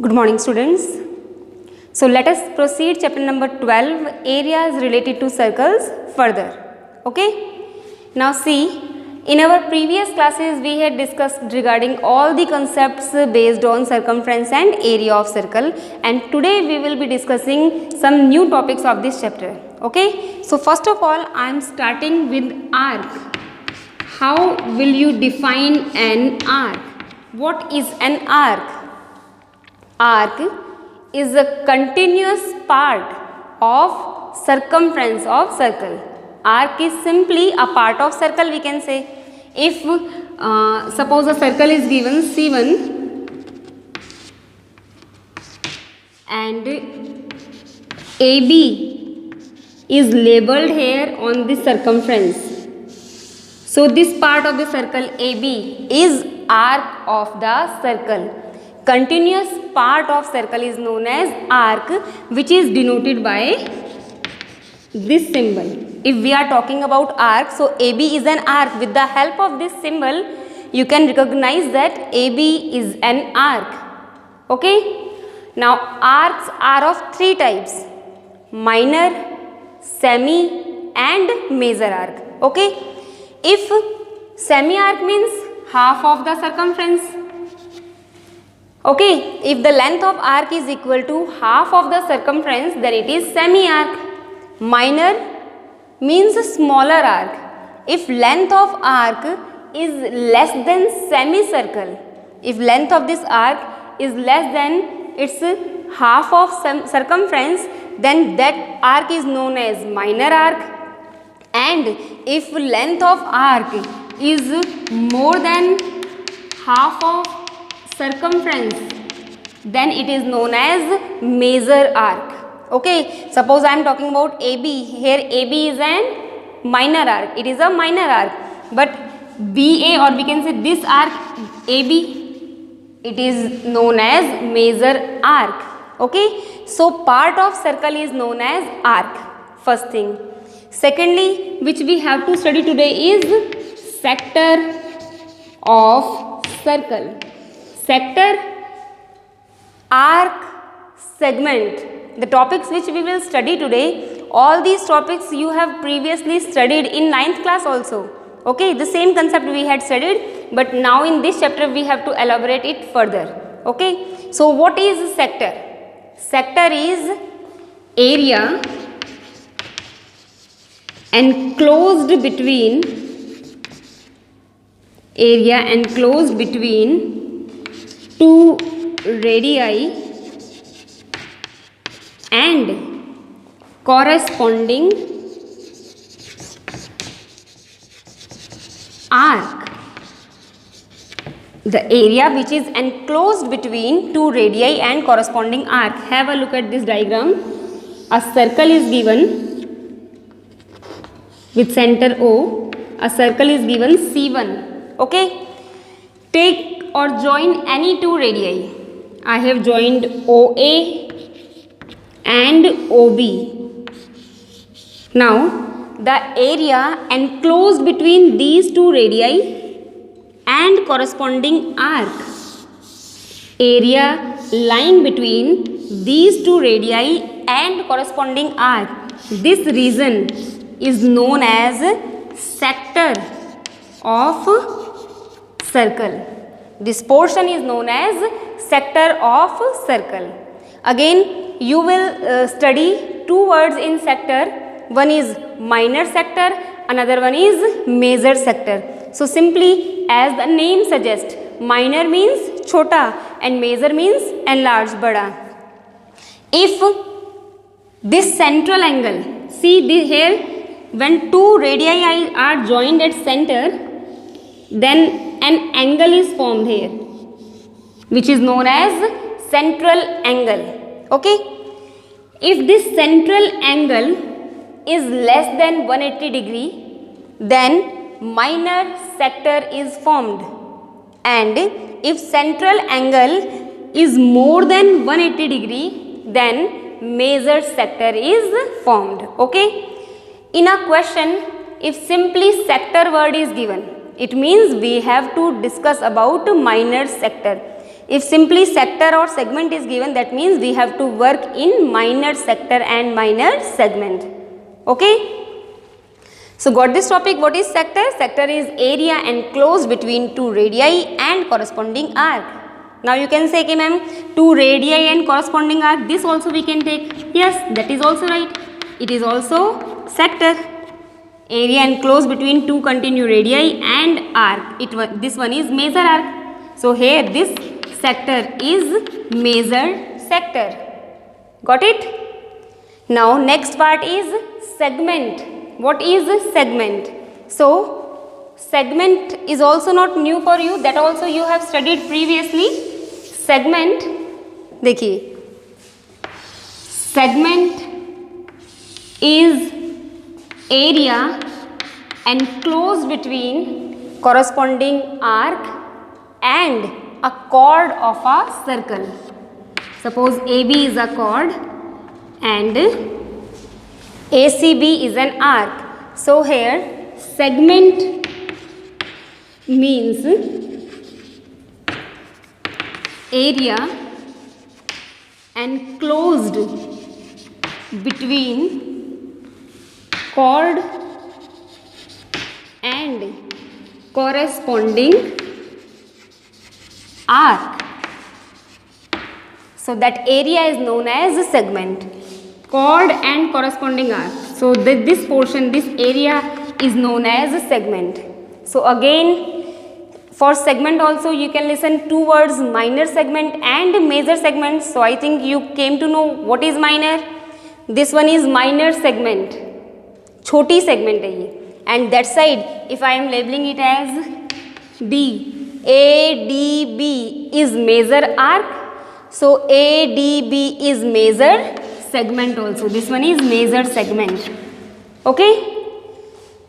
Good morning, students. So let us proceed chapter number 12, areas related to circles further. Okay. Now see, in our previous classes we had discussed regarding all the concepts based on circumference and area of circle, and today we will be discussing some new topics of this chapter. Okay. So first of all, I am starting with arc. How will you define an arc? What is an arc? Arc is a continuous part of circumference of circle. Arc is simply a part of circle, we can say. If suppose a circle is given C1 and AB is labeled here on the circumference. So this part of the circle AB is arc of the circle. Continuous part of circle is known as arc, which is denoted by this symbol. If we are talking about arc, so AB is an arc. With the help of this symbol, you can recognize that AB is an arc. Okay. Now arcs are of three types: minor, semi and major arc. Okay. If semi arc means half of the circumference. Okay, if the length of arc is equal to half of the circumference, then it is semi-arc. Minor means smaller arc. If length of arc is less than semicircle, if length of this arc is less than its half of circumference, then that arc is known as minor arc. And if length of arc is more than half of circumference, then it is known as major arc. Okay, suppose I am talking about AB. Here AB is an minor arc. It is a minor arc. But BA, or we can say this arc AB, it is known as major arc. Okay, so part of circle is known as arc. First thing. Secondly, which we have to study today is sector of circle. Sector, arc, segment, the topics which we will study today, all these topics you have previously studied in 9th class also. Okay, the same concept we had studied, but now in this chapter we have to elaborate it further. Okay, so what is sector? Sector is area enclosed between two radii and corresponding arc. The area which is enclosed between two radii and corresponding arc. Have a look at this diagram. A circle is given with center O. A circle is given C1. Okay. Take or join any two radii. I have joined OA and OB. Now, the area enclosed between these two radii and corresponding arc. Area lying between these two radii and corresponding arc. This region is known as sector of circle. This portion is known as sector of circle. Again, you will study two words in sector. One is minor sector, another one is major sector. So simply, as the name suggests, minor means chota and major means enlarged, bada. If this central angle, see here, when two radii are joined at center, then an angle is formed here, which is known as central angle. Okay. If this central angle is less than 180 degree, then minor sector is formed. And if central angle is more than 180 degree, then major sector is formed. Okay. In a question, if simply sector word is given, it means we have to discuss about minor sector. If simply sector or segment is given, that means we have to work in minor sector and minor segment. Okay. So got this topic. What is sector? Sector is area enclosed between two radii and corresponding arc. Now you can say, okay ma'am, two radii and corresponding arc, this also we can take. Yes, that is also right. It is also sector. Area enclosed between two continuous radii and arc. This one is major arc. So here this sector is major sector. Got it? Now next part is segment. What is segment? So segment is also not new for you, that also you have studied previously. Segment, देखिए, segment is area enclosed between corresponding arc and a chord of a circle. Suppose AB is a chord and ACB is an arc. So here segment means area enclosed between chord and corresponding arc. So that area is known as a segment. Chord and corresponding arc. So this portion, this area is known as a segment. So again, for segment also you can listen two words, minor segment and major segment. So I think you came to know what is minor. This one is minor segment, choti segment hai ye. And that side, if I am labeling it as D, ADB is major arc. So ADB is major segment also. This one is major segment. Okay.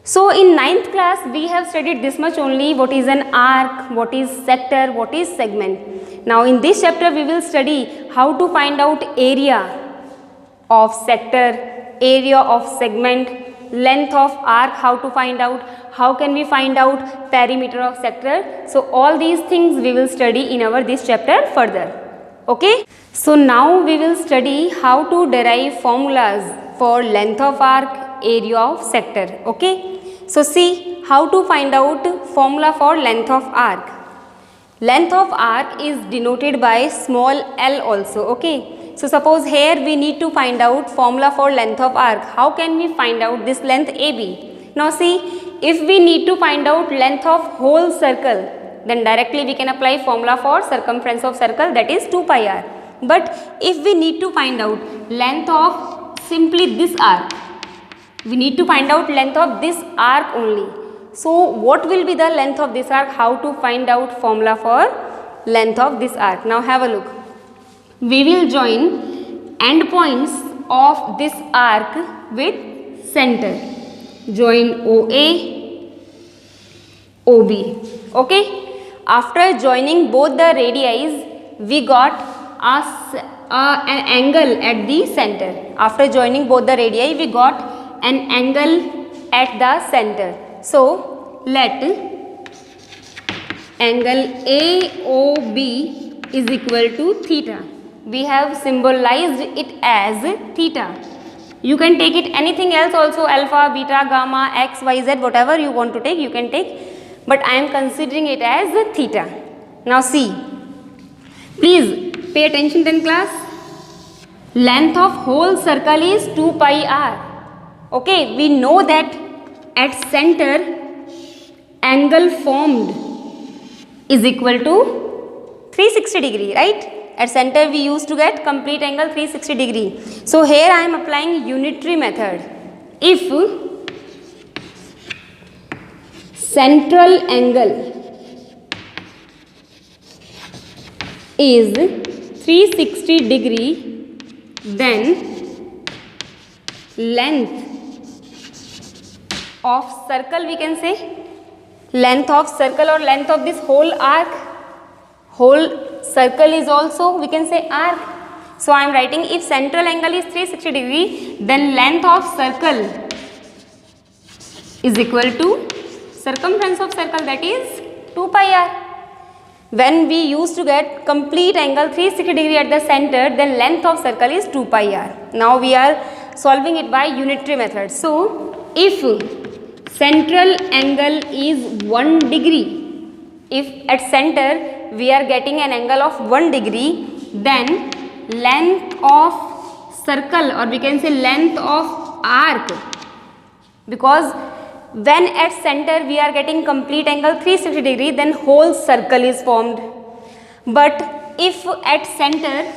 So in 9th class we have studied this much only, what is an arc, what is sector, what is segment. Now in this chapter we will study how to find out area of sector, area of segment, length of arc, how to find out, how can we find out perimeter of sector. So all these things we will study in our this chapter further. Okay. So now we will study how to derive formulas for length of arc, area of sector. Okay. So see how to find out formula for length of arc. Length of arc is denoted by small l also. Okay. So suppose here we need to find out formula for length of arc. How can we find out this length AB? Now see, if we need to find out length of whole circle, then directly we can apply formula for circumference of circle, that is 2 pi r. But if we need to find out length of simply this arc, we need to find out length of this arc only. So what will be the length of this arc? How to find out formula for length of this arc? Now have a look. We will join endpoints of this arc with center. Join OA, OB. Okay. After joining both the radii, we got an angle at the center. After joining both the radii, we got an angle at the center. So let angle AOB is equal to theta. We have symbolized it as theta. You can take it anything else also, alpha, beta, gamma, x, y, z, whatever you want to take, you can take. But I am considering it as theta. Now see, please pay attention 10th class. Length of whole circle is 2 pi r. Okay, we know that at center angle formed is equal to 360 degree, right? At center we used to get complete angle 360 degree. So here I am applying unitary method. If central angle is 360 degree, then length of circle, we can say length of circle or length of this whole arc, whole circle is also we can say arc. So I am writing if central angle is 360 degree, then length of circle is equal to circumference of circle, that is 2 pi r. When we used to get complete angle 360 degree at the center, then length of circle is 2 pi r. Now we are solving it by unitary method. So if central angle is 1 degree, if at center we are getting an angle of 1 degree, then length of circle, or we can say length of arc, because when at center we are getting complete angle 360 degree, then whole circle is formed. But if at center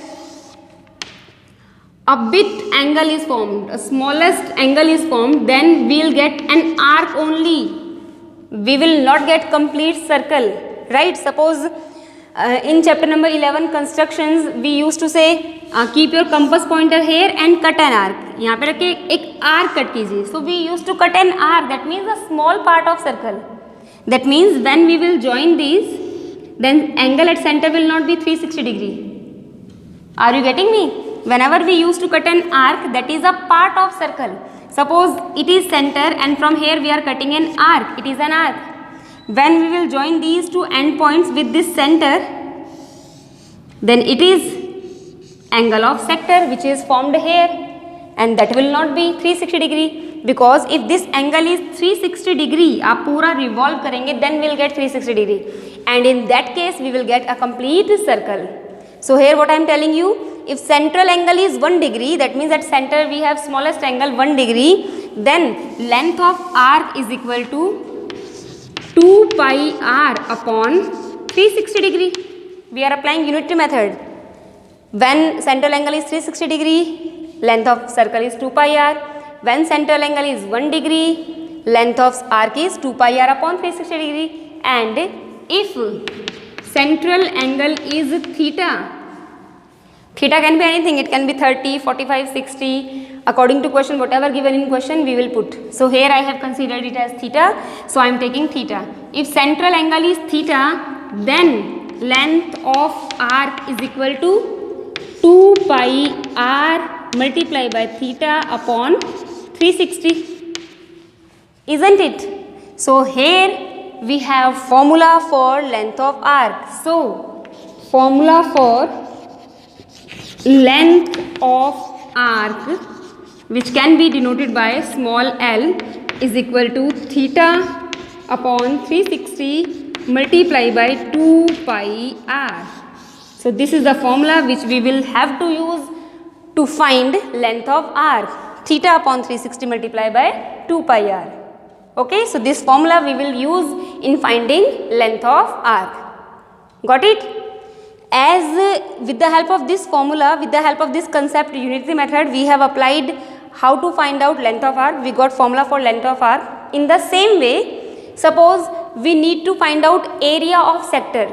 a bit angle is formed, a smallest angle is formed, then we will get an arc only. We will not get complete circle, right? Suppose in chapter number 11 constructions we used to say keep your compass pointer here and cut an arc. यहाँ पे रखे एक arc cut कीजिए. So we used to cut an arc, that means a small part of circle. That means when we will join these, then angle at center will not be 360 degree. Are you getting me? Whenever we used to cut an arc, that is a part of circle. Suppose it is center and from here we are cutting an arc. It is an arc. When we will join these two endpoints with this center, then it is angle of sector which is formed here, and that will not be 360 degree, because if this angle is 360 degree, आप पूरा revolve करेंगे, then we will get 360 degree, and in that case we will get a complete circle. So here what I am telling you, if central angle is 1 degree, that means at center we have smallest angle 1 degree, then length of arc is equal to 2 pi r upon 360 degree. We are applying unitary method. When central angle is 360 degree, length of circle is 2 pi r. When central angle is 1 degree, length of arc is 2 pi r upon 360 degree. And if central angle is theta, theta can be anything, it can be 30, 45, 60, according to question, whatever given in question we will put. So here I have considered it as theta, so I am taking theta. If central angle is theta, then length of arc is equal to 2 pi r multiplied by theta upon 360, isn't it? So here we have formula for length of arc. So formula for length of arc, which can be denoted by small l, is equal to theta upon 360 multiplied by 2 pi r. So this is the formula which we will have to use to find length of arc, theta upon 360 multiplied by 2 pi r. Okay, so this formula we will use in finding length of arc. Got it? As with the help of this formula, with the help of this concept unitary method, we have applied how to find out length of arc. We got formula for length of arc. In the same way, suppose we need to find out area of sector.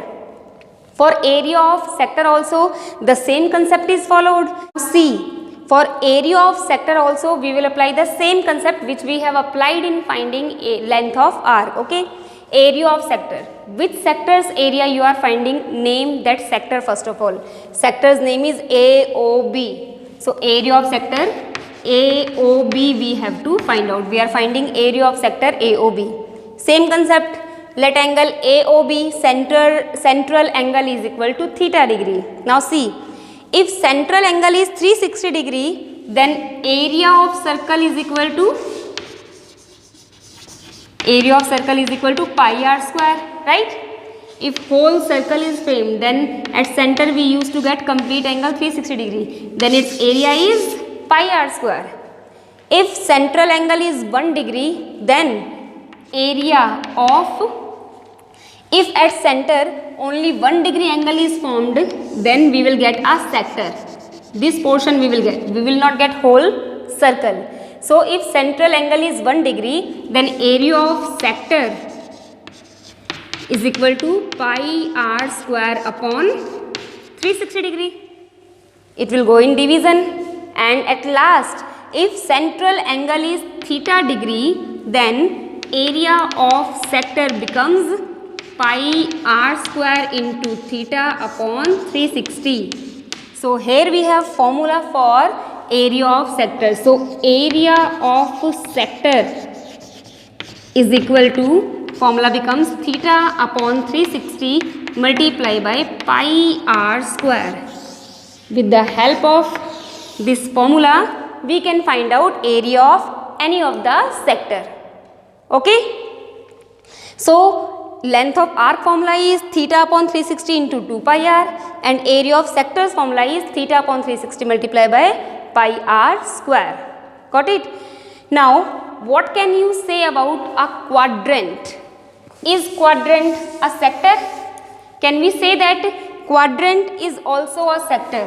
For area of sector also the same concept is followed. See, for area of sector also we will apply the same concept which we have applied in finding a length of arc. Okay, area of sector. Which sector's area you are finding? Name that sector first of all. Sector's name is AOB. So area of sector AOB we have to find out. We are finding area of sector AOB. Same concept. Let angle AOB, central angle is equal to theta degree. Now see, if central angle is 360 degree, then area of circle is equal to pi r square, right? If whole circle is framed, then at center we used to get complete angle 360 degree, then its area is pi r square. If central angle is 1 degree, then area of, if at center only 1 degree angle is formed, then we will get a sector. This portion we will get. We will not get whole circle. So if central angle is 1 degree, then area of sector is equal to pi r square upon 360 degree. It will go in division, and at last, if central angle is theta degree, then area of sector becomes pi r square into theta upon 360. So here we have formula for area of sector. So area of sector is equal to, formula becomes theta upon 360 multiply by pi r square. With the help of this formula, we can find out area of any of the sector. Okay. So length of arc formula is theta upon 360 into 2 pi r, and area of sectors formula is theta upon 360 multiplied by pi r square. Got it? Now what can you say about a quadrant? Is quadrant a sector? Can we say that quadrant is also a sector?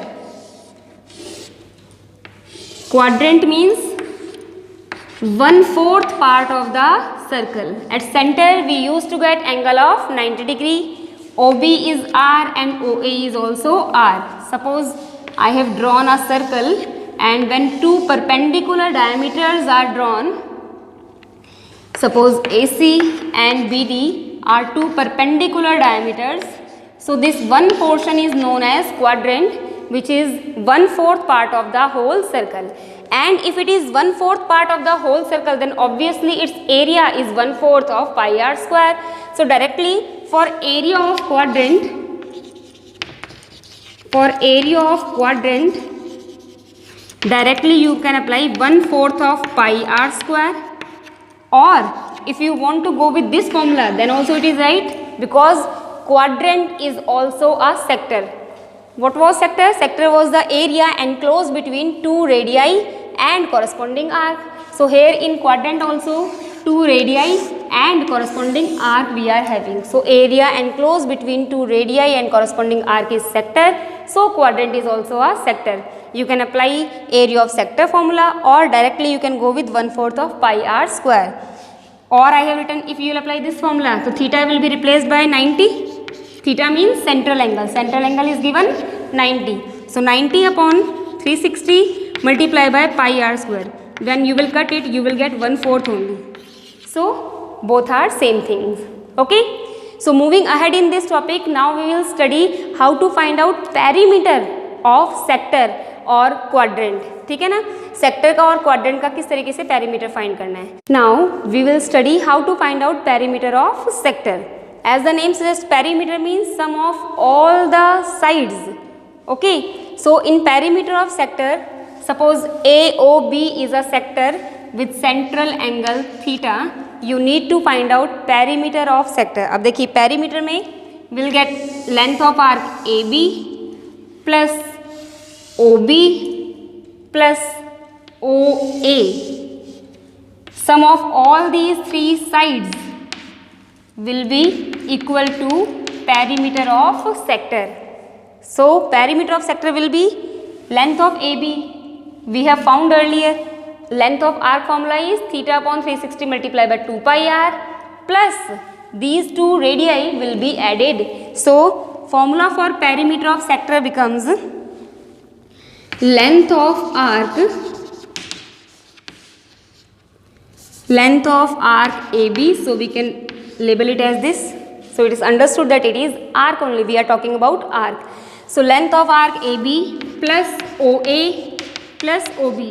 Quadrant means 1/4 part of the circle. At center we used to get angle of 90 degree. OB is R and OA is also R. Suppose I have drawn a circle, and when two perpendicular diameters are drawn, suppose AC and BD are two perpendicular diameters. So this one portion is known as quadrant, which is 1/4 part of the whole circle. And if it is 1/4 part of the whole circle, then obviously its area is 1/4 of pi r square. So directly for area of quadrant, directly you can apply 1/4 of pi r square. Or if you want to go with this formula, then also it is right, because quadrant is also a sector. What was sector? Sector was the area enclosed between two radii and corresponding arc. So here in quadrant also two radii and corresponding arc we are having. So area enclosed between two radii and corresponding arc is sector. So quadrant is also a sector. You can apply area of sector formula, or directly you can go with 1/4 of pi r square. Or I have written, if you will apply this formula, so theta will be replaced by 90. Theta means central angle. Central angle is given 90. So 90 upon 360 multiplied by pi r square. When you will cut it, you will get 1/4 only. So both are same things. Okay. So moving ahead in this topic, now we will study how to find out perimeter of sector और quadrant. ठीक है ना, sector का और quadrant का किस तरीके से पेरीमीटर फाइंड करना है. Now we will study how to find out perimeter of sector. As the name suggests, perimeter means sum of all the sides. Okay, so in perimeter of sector, suppose AOB is a sector with central angle theta. You need to find out perimeter of sector. अब देखिए perimeter में we'll get length of arc AB plus OB plus OA. Sum of all these three sides will be equal to perimeter of sector. So perimeter of sector will be length of AB. We have found earlier length of arc formula is theta upon 360 multiplied by 2 pi r plus these two radii will be added. So formula for perimeter of sector becomes length of arc AB. So we can label it as this. So it is understood that it is arc only. We are talking about arc. So length of arc AB plus OA plus OB.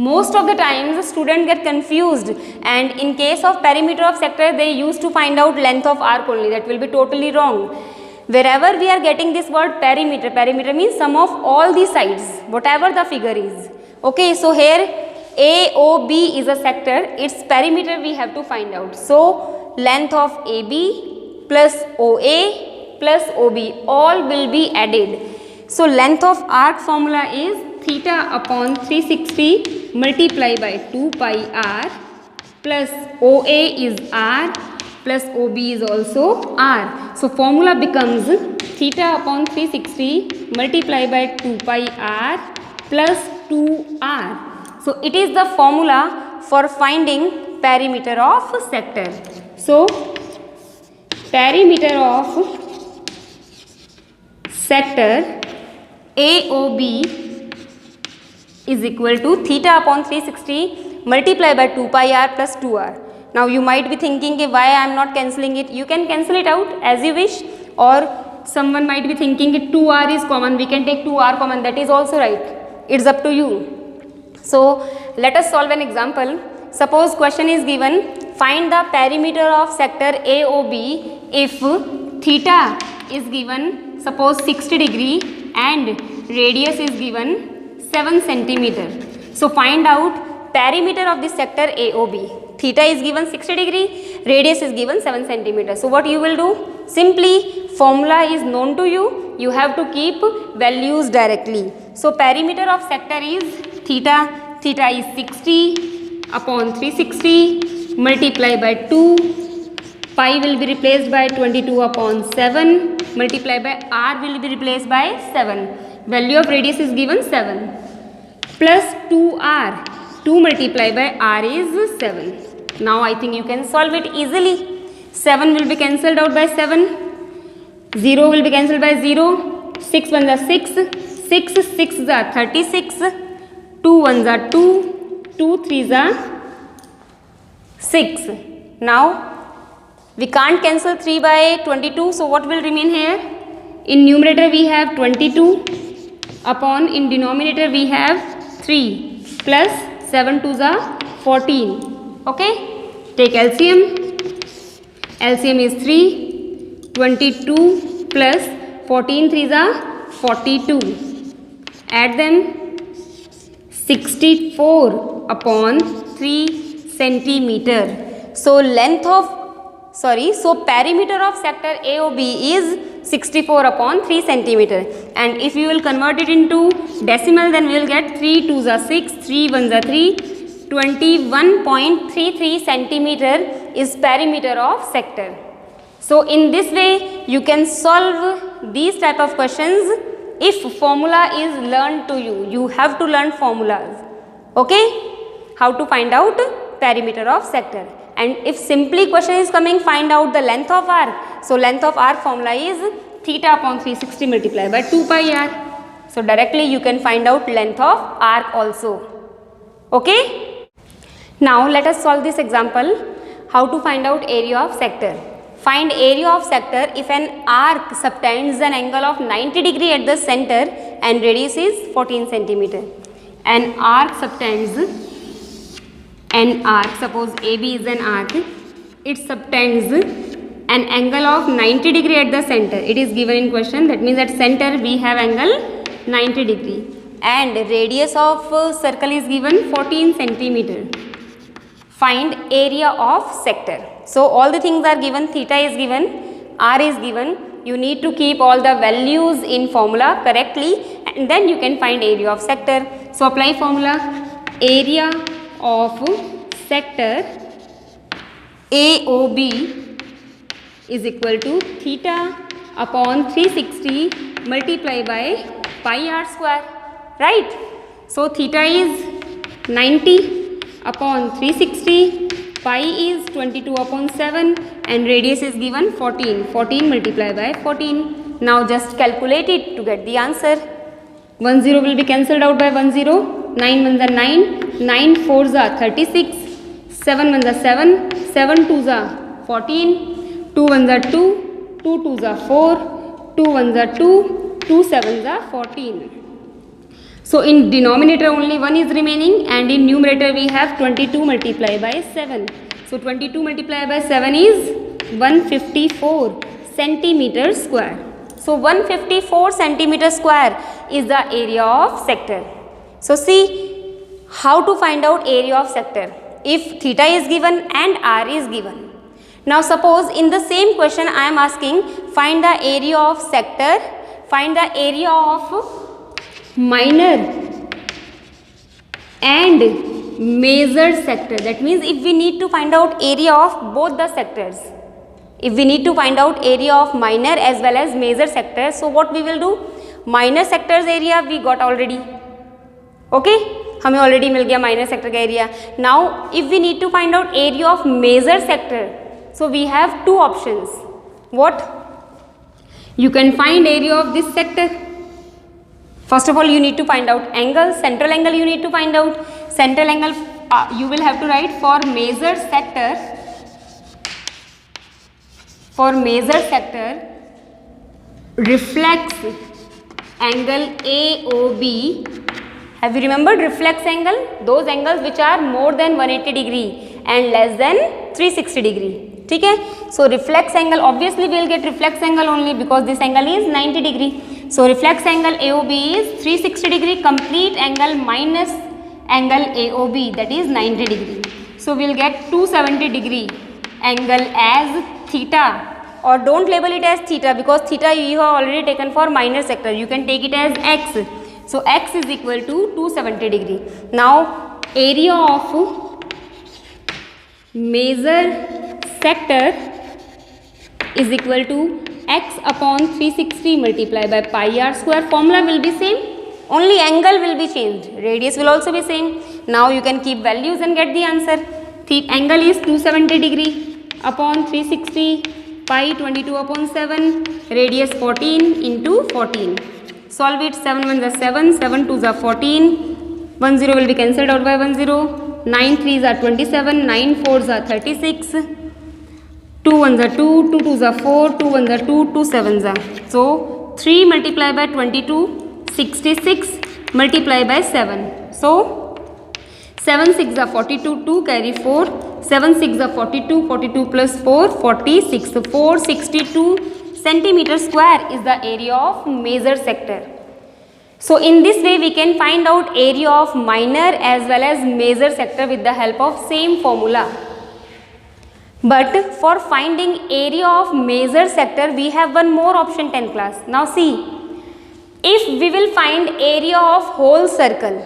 Most of the times students get confused, and in case of perimeter of sector they used to find out length of arc only. That will be totally wrong. Wherever we are getting this word perimeter, perimeter means sum of all the sides, whatever the figure is. Okay, so here AOB is a sector, its perimeter we have to find out. So length of AB plus OA plus OB all will be added. So length of arc formula is theta upon 360 multiplied by 2 pi r plus OA is r plus OB is also r. So formula becomes theta upon 360 multiplied by 2 pi r plus 2r. So it is the formula for finding perimeter of sector. So perimeter of sector AOB is equal to theta upon 360 multiplied by 2 pi r plus 2r. Now you might be thinking why I am not cancelling it. You can cancel it out as you wish, or someone might be thinking 2r is common, we can take 2r common. That is also right. It's up to you. So let us solve an example. Suppose question is given, find the perimeter of sector AOB if theta is given suppose 60 degree and radius is given 7 centimeter. So find out perimeter of this sector AOB. Theta is given 60 degree, radius is given 7 centimeter. So what you will do? Simply formula is known to you. You have to keep values directly. So perimeter of sector is theta. Theta is 60 upon 360 multiply by 2. Pi will be replaced by 22 upon 7 multiply by r will be replaced by 7. Value of radius is given 7 plus 2r. 2 multiply by r is 7. Now I think you can solve it easily. 7 will be cancelled out by 7. 0 will be cancelled by 0. 6 ones are 6. 6 6s are 36. 2 ones are 2. 2 3s are 6. Now we can't cancel 3 by 22. So what will remain here? In numerator we have 22 upon in denominator we have 3 plus 7 2s are 14. Okay, take LCM. LCM is 3. 22 plus 14 3s are 42. Add them. 64 upon 3 centimeter. So length of so perimeter of sector AOB is 64 upon 3 centimeter. And if you will convert it into decimal, then we will get 3 2s are 6, 3 1s are 3. 21.33 centimeter is perimeter of sector. So in this way you can solve these type of questions if formula is learned to you. You have to learn formulas. Okay, how to find out perimeter of sector. And if simply question is coming, find out the length of arc. So length of arc formula is theta upon 360 multiplied by 2 pi r. So directly you can find out length of arc also. Okay. Now let us solve this example. How to find out area of sector. Find area of sector if an arc subtends an angle of 90 degree at the center and radius is 14 centimeter. An arc subtends an arc, suppose AB is an arc, it subtends an angle of 90 degree at the center. It is given in question, that means at center we have angle 90 degree and radius of circle is given 14 centimeter. Find area of sector. So all the things are given, theta is given, r is given. You need to keep all the values in formula correctly and then you can find area of sector. So apply formula. Area of sector AOB is equal to theta upon 360 multiplied by pi r square, right? So theta is 90 upon 360, pi is 22 upon 7 and radius is given 14. 14 multiplied by 14. Now just calculate it to get the answer. 1 0 will be cancelled out by 1 0. 9 ones are 9, 9 4s are 36, 7 ones are 7, 7 2s are 14, 2 ones are 2, 2 2s are 4, 2 ones are 2, 2 7s are 14. So in denominator only 1 is remaining and in numerator we have 22 multiplied by 7. So 22 multiplied by 7 is 154 centimeter square. So 154 centimeter square is the area of sector. So see how to find out area of sector if theta is given and r is given. Now suppose in the same question I am asking find the area of sector, find the area of minor and measured sector. That means if we need to find out area of both the sectors, if we need to find out area of minor as well as major sector, so what we will do? Minor sectors area we got already. Okay, हमें already मिल गया minor sector का area. Now if we need to find out area of major sector, so we have two options. What? You can find area of this sector. First of all you need to find out angle, central angle you need to find out. Central angle you will have to write for major sector. For major sector reflex angle AOB. Have you remembered reflex angle? Those angles which are more than 180 degree and less than 360 degree. ठीक है. So reflex angle, obviously we will get reflex angle only because this angle is 90 degree. So reflex angle AOB is 360 degree, complete angle minus angle AOB, that is 90 degree. So we will get 270 degree angle as theta, or don't label it as theta because theta you have already taken for minor sector. You can take it as x. So x is equal to 270 degree. Now area of major sector is equal to x upon 360 multiplied by pi r square. Formula will be same, only angle will be changed, radius will also be same. Now you can keep values and get the answer. The angle is 270 degree upon 360, pi 22 upon 7, radius 14 into 14. Solve it. 7 1s are 7, 7 2s are 14, 1 0 will be cancelled out by 1 0, 9 3s are 27, 9 4s are 36, 2 1s are 2, 2 2s are 4, 2 1s are 2, 2 7s are. So 3 multiplied by 22, 66 multiplied by 7. So 7 6 are 42, 2 carry 4, 7 6 are 42, 42 plus 4, 46. So 462 centimeter square is the area of major sector. So in this way we can find out area of minor as well as major sector with the help of same formula. But for finding area of major sector we have one more option 10th class. Now see, if we will find area of whole circle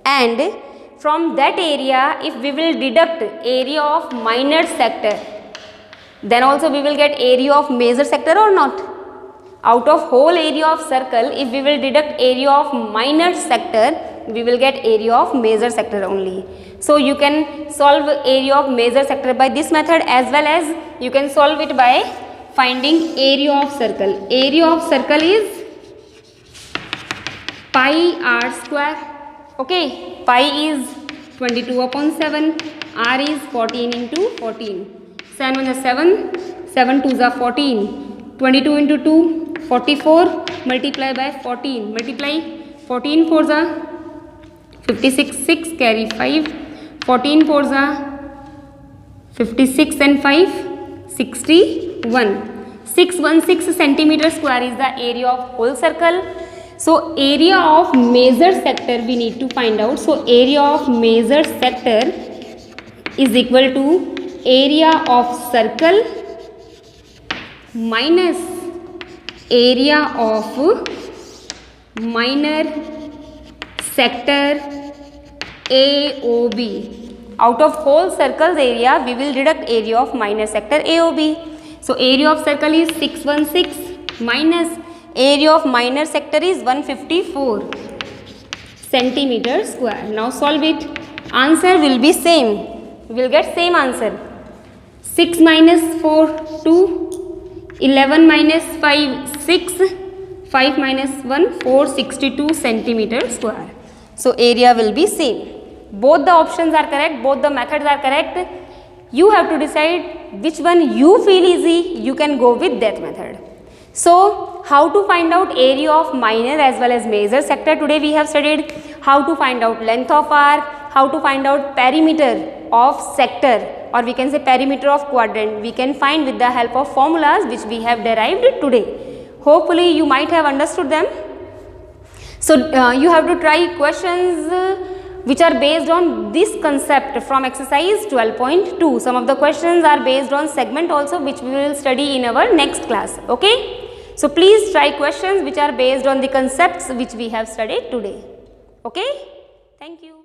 and from that area if we will deduct area of minor sector, then also we will get area of major sector or not. Out of whole area of circle, if we will deduct area of minor sector, we will get area of major sector only. So you can solve area of major sector by this method as well as you can solve it by finding area of circle. Area of circle is pi r square. Okay, pi is 22 upon 7, r is 14 into 14. 7 1 is 7, 7 2s are 14, 22 into 2, 44 multiply by 14, multiply 14 4s are 56, 6 carry 5, 14 4s are 56 and 5, 61. 616 centimeter square is the area of whole circle. So area of major sector we need to find out. So area of major sector is equal to area of circle minus area of minor sector AOB. Out of whole circle's area we will deduct area of minor sector AOB. So area of circle is 616 minus area of minor sector is 154 centimeter square. Now solve it. Answer will be same. We will get same answer. 6 minus 4 2, 11 minus 5 6, 5 minus 1 462 centimeter square. So area will be same. Both the options are correct, both the methods are correct. You have to decide which one you feel easy, you can go with that method. So how to find out area of minor as well as major sector today we have studied. How to find out length of arc, how to find out perimeter of sector, or we can say perimeter of quadrant, we can find with the help of formulas which we have derived today. Hopefully you might have understood them. So you have to try questions which are based on this concept from exercise 12.2. Some of the questions are based on segment also, which we will study in our next class. Okay. So please try questions which are based on the concepts which we have studied today. Okay. Thank you.